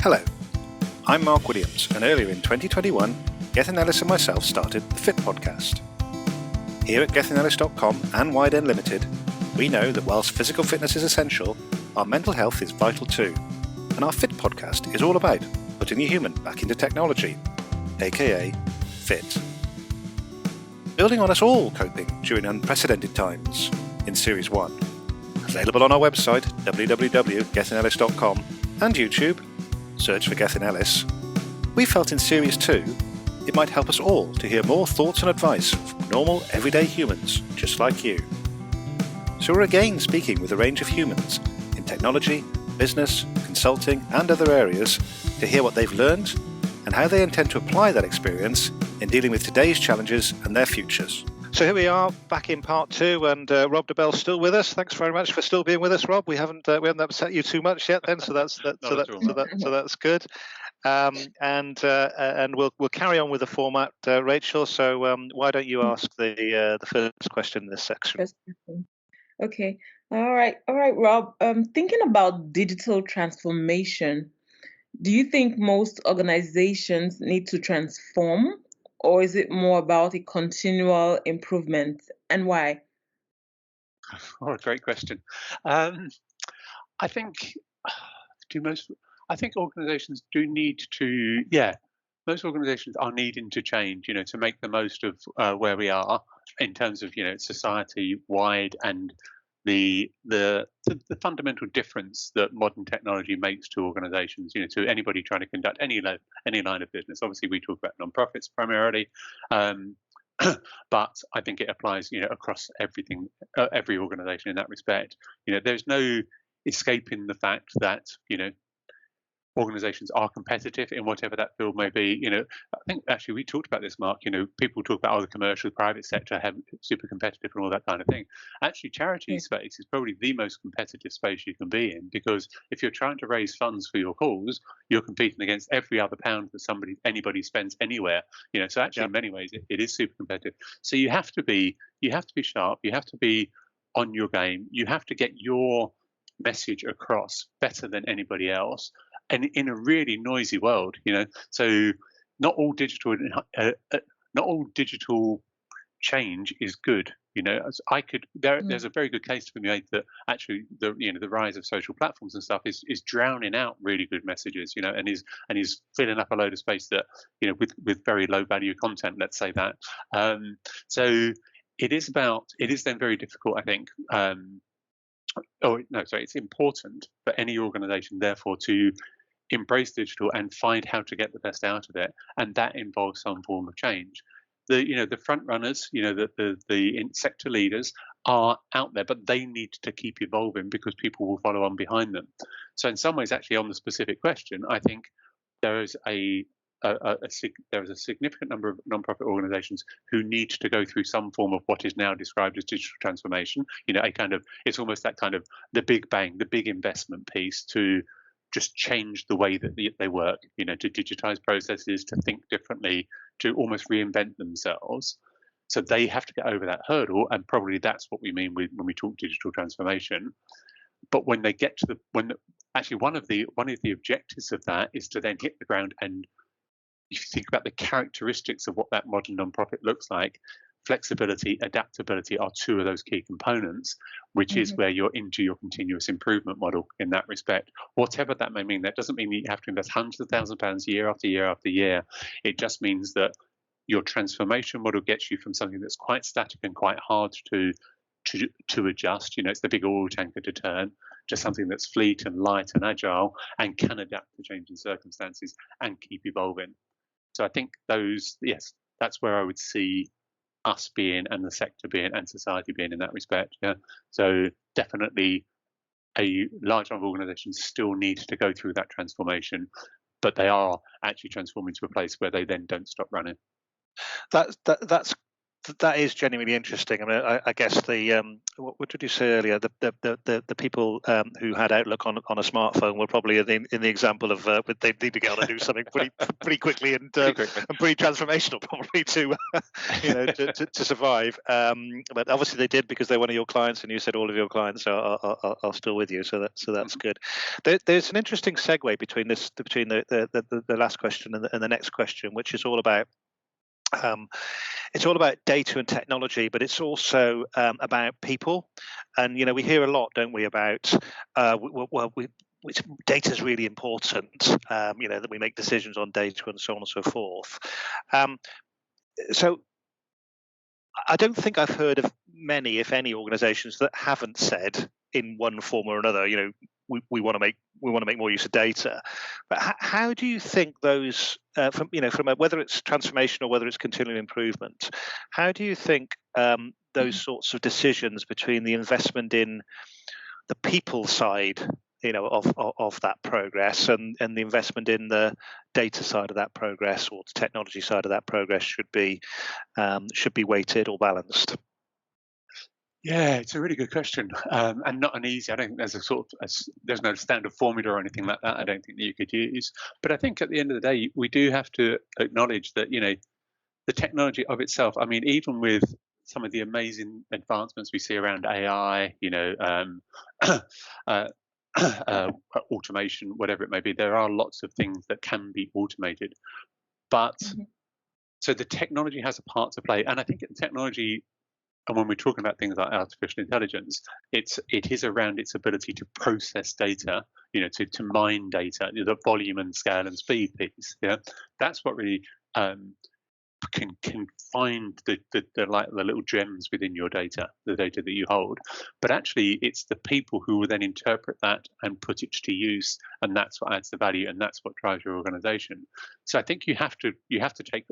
Hello, I'm Mark Williams, and earlier in 2021, Gethin Ellis and myself started the PHIT Podcast. Here at gethinellis.com and Wide End Limited, we know that whilst physical fitness is essential, our mental health is vital too, and our PHIT Podcast is all about putting the human back into technology, aka FIT. Building on us all coping during unprecedented times in Series 1. Available on our website, www.gethinellis.com, and YouTube, search for Gethin Ellis. We felt in Series 2 it might help us all to hear more thoughts and advice from normal, everyday humans just like you. So we're again speaking with a range of humans in technology, business, consulting and other areas to hear what they've learned and how they intend to apply that experience in dealing with today's challenges and their futures. So here we are back in part 2, and Rob Dobell still with us. Thanks very much for still being with us, Rob. We haven't upset you too much yet, then, so that's good. And we'll carry on with the format, Rachel. So why don't you ask the first question in this section? Okay. All right, Rob. Thinking about digital transformation, do you think most organizations need to transform? Or is it more about a continual improvement, and why? Oh, great question. I think organisations do need to. Yeah, most organisations are needing to change. To make the most of where we are in terms of society wide and the fundamental difference that modern technology makes to organisations, to anybody trying to conduct any line of business. Obviously, we talk about non-profits primarily, but I think it applies, across everything, every organisation in that respect. There's no escaping the fact that organizations are competitive in whatever that field may be. I think actually we talked about this, Mark. People talk about the commercial, private sector have super competitive and all that kind of thing. Actually, charity space is probably the most competitive space you can be in, because if you're trying to raise funds for your cause, you're competing against every other pound that anybody spends anywhere. So actually, in many ways, it is super competitive. So you have to be sharp. You have to be on your game. You have to get your message across better than anybody else. And in a really noisy world, so not all digital change is good. There's a very good case to be made that actually the rise of social platforms and stuff is drowning out really good messages, and is filling up a load of space that with very low value content. Let's say that. So it is then very difficult, I think. It's important for any organisation, therefore, to embrace digital and find how to get the best out of it, and that involves some form of change. The front runners, the sector leaders are out there, but they need to keep evolving because people will follow on behind them. So in some ways, actually, on the specific question, I think there is a significant number of non-profit organisations who need to go through some form of what is now described as digital transformation. It's almost that kind of the big bang, the big investment piece to just change the way that they work, to digitize processes, to think differently, to almost reinvent themselves. So they have to get over that hurdle, and probably that's what we mean when we talk digital transformation. But when they get to one of the objectives of that is to then hit the ground, and if you think about the characteristics of what that modern nonprofit looks like, flexibility, adaptability are two of those key components, which is where you're into your continuous improvement model in that respect. Whatever that may mean, that doesn't mean that you have to invest hundreds of thousands of pounds year after year after year. It just means that your transformation model gets you from something that's quite static and quite hard to adjust. It's the big oil tanker to turn, just something that's fleet and light and agile and can adapt to changing circumstances and keep evolving. So I think that's where I would see us being, and the sector being, and society being in that respect. Yeah. So definitely a large number of organizations still need to go through that transformation, but they are actually transforming to a place where they then don't stop running. That's that is genuinely interesting. I mean, I guess what did you say earlier? The people who had Outlook on a smartphone were probably in the example of they need to get on and do something pretty quickly and pretty transformational, probably to survive. But obviously they did, because they're one of your clients, and you said all of your clients are still with you. So that's good. There's an interesting segue between the last question and the next question, which is all about. It's all about data and technology, but it's also about people. And we hear a lot, don't we, about data is really important. That we make decisions on data and so on and so forth. So I don't think I've heard of many, if any, organisations that haven't said in one form or another, we want to make more use of data. But how do you think those, from whether it's transformation or whether it's continual improvement, how do you think those sorts of decisions between the investment in the people side, of that progress and the investment in the data side of that progress, or the technology side of that progress, should be weighted or balanced? Yeah, it's a really good question, and not an easy. I don't think there's there's no standard formula or anything like that. I don't think that you could use. But I think at the end of the day, we do have to acknowledge that the technology of itself. I mean, even with some of the amazing advancements we see around AI, automation, whatever it may be, there are lots of things that can be automated. But so the technology has a part to play, and I think technology. And when we're talking about things like artificial intelligence, it is around its ability to process data, to mine data, the volume and scale and speed piece. Yeah, that's what really can find the little gems within your data, the data that you hold. But actually, it's the people who will then interpret that and put it to use, and that's what adds the value, and that's what drives your organization. So I think you have to take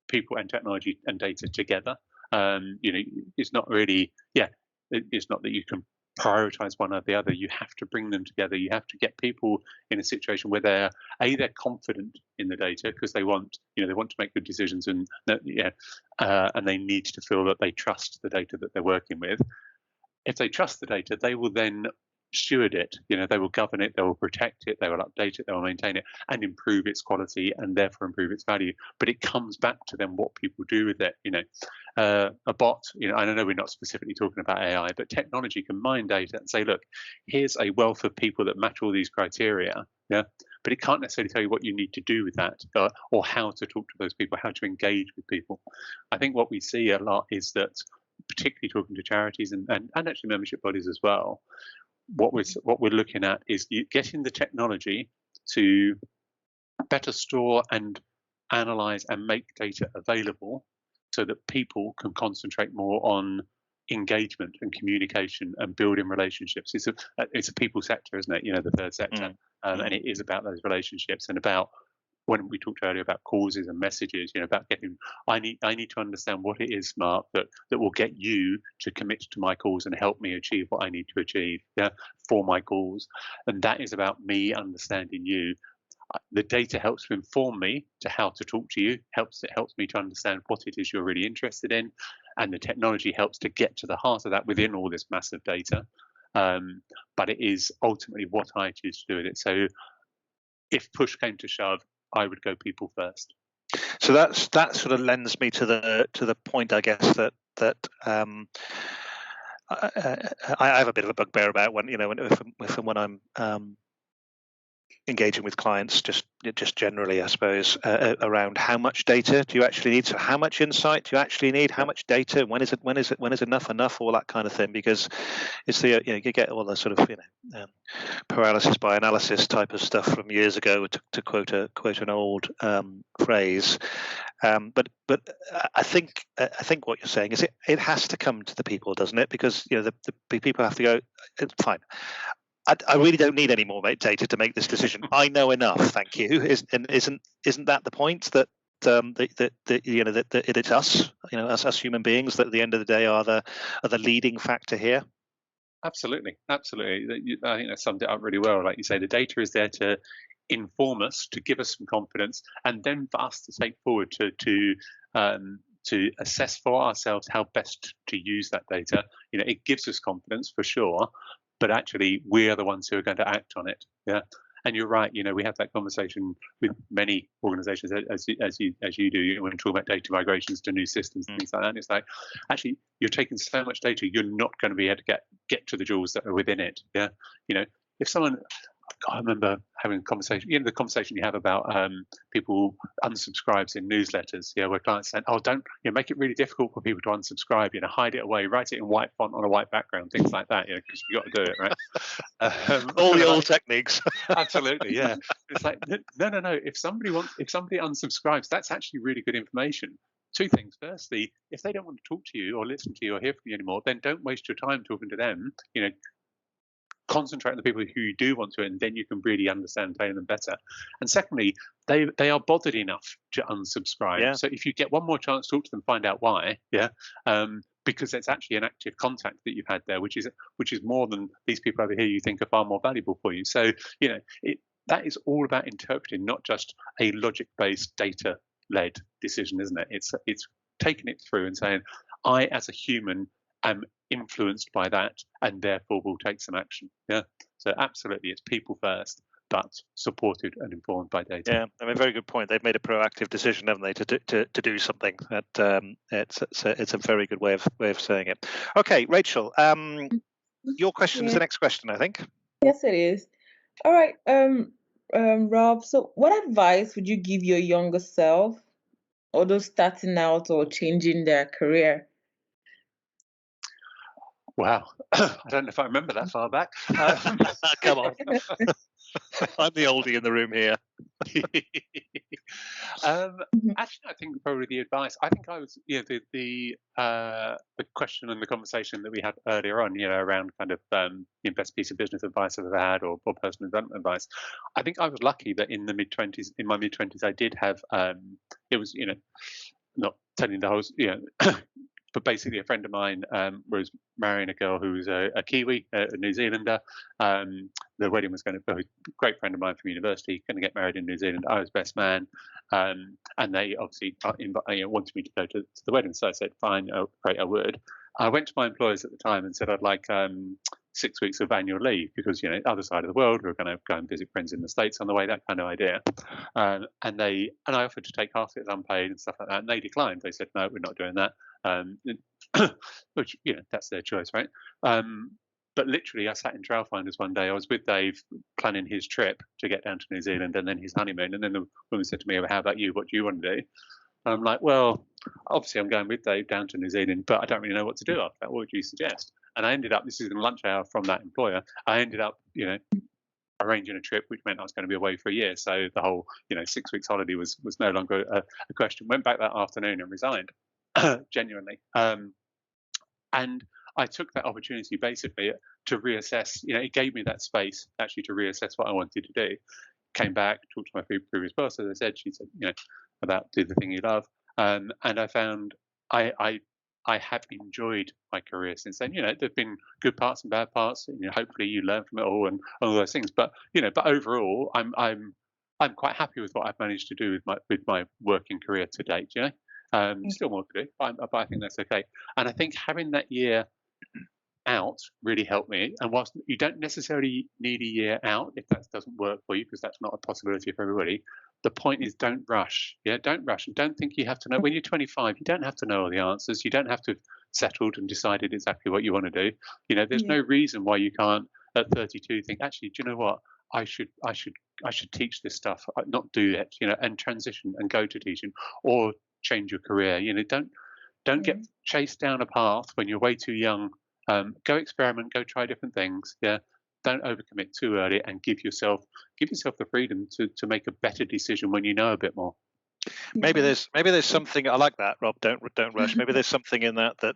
people and technology and data together. It's not really, it's not that you can prioritize one or the other. You have to bring them together. You have to get people in a situation where they're confident in the data, because they want to make good decisions, and they need to feel that they trust the data that they're working with. If they trust the data, they will then steward it. They will govern it, they will protect it, they will update it, they will maintain it, and improve its quality, and therefore improve its value. But it comes back to then what people do with it. A bot, I know we're not specifically talking about AI, but technology can mine data and say, look, here's a wealth of people that match all these criteria. Yeah, but it can't necessarily tell you what you need to do with that, or how to talk to those people, how to engage with people. I think what we see a lot is that, particularly talking to charities and actually membership bodies as well, what we're looking at is getting the technology to better store and analyze and make data available, so that people can concentrate more on engagement and communication and building relationships. It's a people sector, isn't it? The third sector, and it is about those relationships, and about, when we talked earlier about causes and messages, about getting, I need to understand what it is, Mark, that will get you to commit to my cause and help me achieve what I need to achieve, for my cause. And that is about me understanding you. The data helps to inform me to how to talk to you, helps me to understand what it is you're really interested in, and the technology helps to get to the heart of that within all this massive data. But it is ultimately what I choose to do with it. So if push came to shove, I would go people first. So that sort of lends me to the point, I guess, that I have a bit of a bugbear about when I'm engaging with clients, just generally, I suppose, around how much data do you actually need? So how much insight do you actually need? How much data? When is enough? All that kind of thing, because it's you get all the sort of paralysis by analysis type of stuff from years ago, to quote an old phrase. But I think what you're saying is it has to come to the people, doesn't it? Because the people have to go, fine, I really don't need any more data to make this decision. I know enough, thank you. Isn't that the point, that it's us, us human beings, that at the end of the day are the leading factor here? Absolutely. I think that summed it up really well. Like you say, the data is there to inform us, to give us some confidence, and then for us to take forward to to assess for ourselves how best to use that data. It gives us confidence for sure, but actually we are the ones who are going to act on it. Yeah. And you're right. We have that conversation with many organizations, as you do, when we talk about data migrations to new systems and things like that. And it's like, actually, you're taking so much data, you're not going to be able to get to the jewels that are within it. Yeah. If someone, I remember having a conversation, the conversation you have about people unsubscribes in newsletters, where clients say, oh, don't, make it really difficult for people to unsubscribe, hide it away, write it in white font on a white background, things like that, because you've got to do it, right? All the old techniques. Absolutely, yeah. It's like, no. If somebody unsubscribes, that's actually really good information. Two things. Firstly, if they don't want to talk to you or listen to you or hear from you anymore, then don't waste your time talking to them. Concentrate on the people who you do want to, and then you can really understand and play them better. And secondly, they are bothered enough to unsubscribe. Yeah. So if you get one more chance to talk to them, find out why. Yeah. Because it's actually an active contact that you've had there, which is more than these people over here you think are far more valuable for you. So that is all about interpreting, not just a logic-based, data-led decision, isn't it? It's taking it through and saying, I as a human am influenced by that, and therefore will take some action. Yeah. So absolutely, it's people first, but supported and informed by data. Yeah, very good point. They've made a proactive decision, haven't they, to do something. That it's a very good way of saying it. Okay, Rachel, your question is the next question, I think. Yes, it is. All right, Rob. So, what advice would you give your younger self, or those starting out or changing their career? Wow, I don't know if I remember that far back. Come on. I'm the oldie in the room here. Actually, I think probably the advice. I think I was, the question and the conversation that we had earlier on, around kind of best piece of business advice I've ever had, or personal development advice. I think I was lucky that in my mid 20s, I did have. It was, not telling the whole, but basically, a friend of mine was marrying a girl who was a Kiwi, a New Zealander. The wedding was going to be a great friend of mine from university, going to get married in New Zealand. I was best man. And they obviously wanted me to go to the wedding. So I said, fine, great, I would. I went to my employers at the time and said I'd like 6 weeks of annual leave because, other side of the world, we're going to go and visit friends in the States on the way, that kind of idea. And I offered to take half of it as unpaid and stuff like that. And they declined. They said, no, we're not doing that. Which, that's their choice, right? But literally, I sat in Trailfinders one day. I was with Dave planning his trip to get down to New Zealand and then his honeymoon. And then the woman said to me, well, how about you? What do you want to do? And I'm like, well, obviously I'm going with Dave down to New Zealand, but I don't really know what to do after that. What would you suggest? And I ended up, this is in lunch hour from that employer, I ended up, arranging a trip, which meant I was going to be away for a year. So the whole, 6 weeks holiday was no longer a question. Went back that afternoon and resigned, genuinely. And I took that opportunity basically to reassess, it gave me that space actually to reassess what I wanted to do. Came back, talked to my previous boss, as I said, she said, about do the thing you love. And I found I have enjoyed my career since then. There've been good parts and bad parts. Hopefully you learn from it all and all those things. But but overall, I'm quite happy with what I've managed to do with my working career to date. Still more to do, but I think that's okay. And I think having that year out really helped me. And whilst you don't necessarily need a year out if that doesn't work for you, because that's not a possibility for everybody, the point is don't rush. Don't rush, and don't think you have to know. When you're 25, you don't have to know all the answers. You don't have to have settled and decided exactly what you want to do. There's no reason why you can't at 32 think, actually, do you know what? I should teach this stuff, not do it, and transition and go to teaching or change your career. Don't get chased down a path when you're way too young. Go experiment, go try different things. Don't overcommit too early, and give yourself the freedom to make a better decision when you know a bit more. Maybe there's something, I like that, Rob. Don't rush. Maybe there's something in that that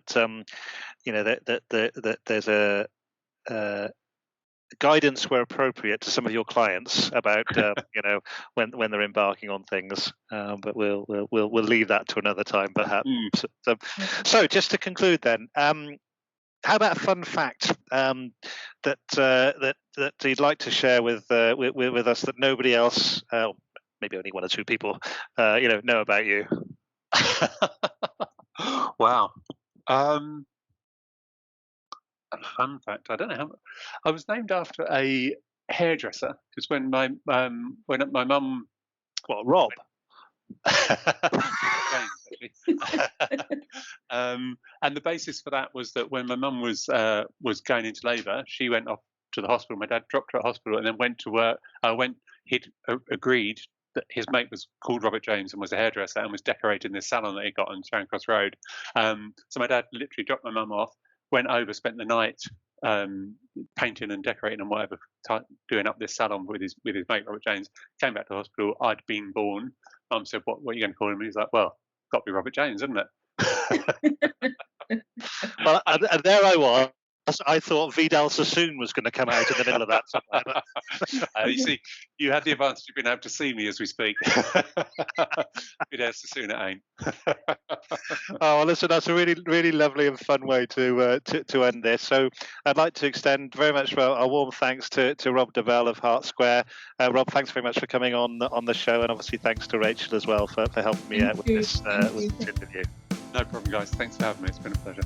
there's a guidance where appropriate to some of your clients about when they're embarking on things, but we'll leave that to another time perhaps. So just to conclude then, how about a fun fact that you'd like to share with us that nobody else, maybe only one or two people, know about you? Wow. A fun fact. I don't know how. I was named after a hairdresser because when my mum. Well, Rob. And the basis for that was that when my mum was going into labour, she went off to the hospital. My dad dropped her at hospital and then went to work. He'd agreed that his mate was called Robert James and was a hairdresser and was decorating this salon that he got on Charing Cross Road. So my dad literally dropped my mum off, went over, spent the night painting and decorating and whatever, doing up this salon with his mate Robert James. Came back to the hospital. I'd been born. Mum said, "What are you going to call him?" He's like, "Well, got to be Robert James, isn't it?" Well, and there I was. I thought Vidal Sassoon was going to come out in the middle of that somewhere. You see, you had the advantage of being able to see me as we speak. Vidal Sassoon, it ain't. Oh, well, listen, that's a really, really lovely and fun way to end this. So I'd like to extend very much a warm thanks to Rob Dobell of Hart Square. Rob, thanks very much for coming on the show, and obviously thanks to Rachel as well for helping me out with this interview. No problem, guys. Thanks for having me. It's been a pleasure.